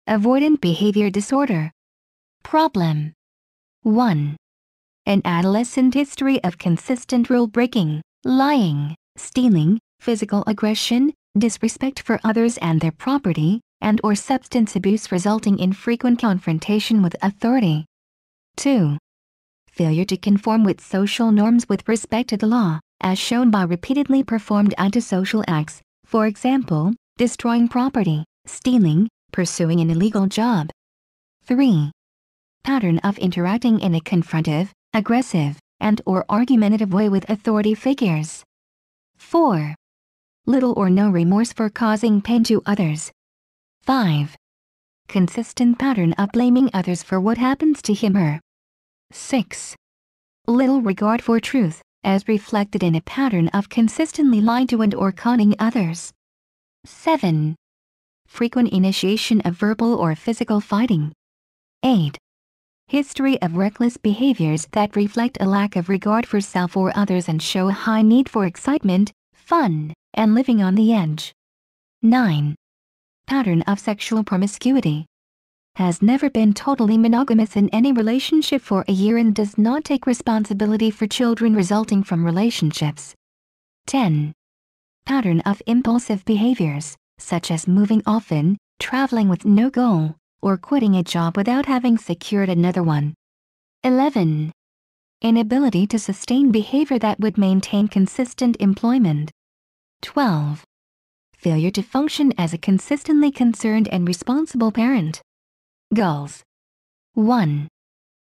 Avoidant behavior disorder. Problem 1. An adolescent history of consistent rule-breaking, lying, stealing, physical aggression, disrespect for others and their property, and/or substance abuse resulting in frequent confrontation with authority. 2. Failure to conform with social norms with respect to the law, as shown by repeatedly performed antisocial acts, for example, destroying property, stealing, pursuing an illegal job. 3. Pattern of interacting in a confrontive, aggressive, and/or argumentative way with authority figures. 4. Little or no remorse for causing pain to others. 5. Consistent pattern of blaming others for what happens to him or her. 6. Little regard for truth, as reflected in a pattern of consistently lying to and/or conning others. 7. Frequent initiation of verbal or physical fighting. 8. History of reckless behaviors that reflect a lack of regard for self or others and show a high need for excitement, fun, and living on the edge. 9. Pattern of sexual promiscuity. Has never been totally monogamous in any relationship for a year and does not take responsibility for children resulting from relationships. 10. Pattern of impulsive behaviors, such as moving often, traveling with no goal, or quitting a job without having secured another one. 11. Inability to sustain behavior that would maintain consistent employment. 12. Failure to function as a consistently concerned and responsible parent. Goals. 1.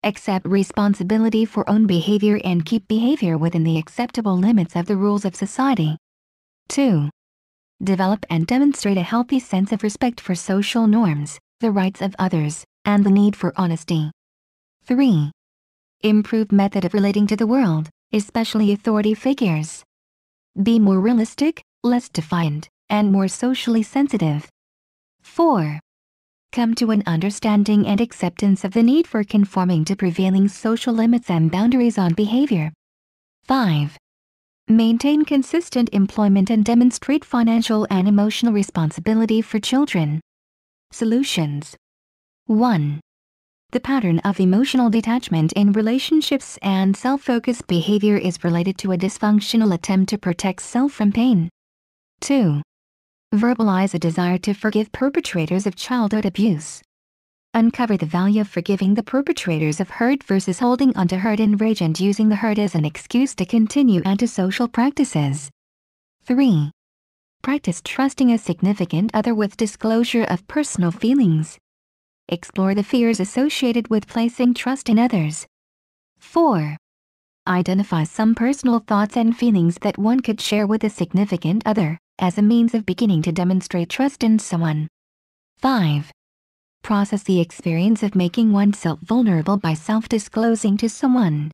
Accept responsibility for own behavior and keep behavior within the acceptable limits of the rules of society. 2. Develop and demonstrate a healthy sense of respect for social norms, the rights of others, and the need for honesty. 3. Improve method of relating to the world, especially authority figures. Be more realistic, less defiant, and more socially sensitive. 4. Come to an understanding and acceptance of the need for conforming to prevailing social limits and boundaries on behavior. 5. Maintain consistent employment and demonstrate financial and emotional responsibility for children. Solutions. 1. The pattern of emotional detachment in relationships and self-focused behavior is related to a dysfunctional attempt to protect self from pain. 2. Verbalize a desire to forgive perpetrators of childhood abuse. Uncover the value of forgiving the perpetrators of hurt versus holding onto hurt and rage and using the hurt as an excuse to continue antisocial practices. 3. Practice trusting a significant other with disclosure of personal feelings. Explore the fears associated with placing trust in others. 4. Identify some personal thoughts and feelings that one could share with a significant other, as a means of beginning to demonstrate trust in someone. 5. Process the experience of making oneself vulnerable by self-disclosing to someone,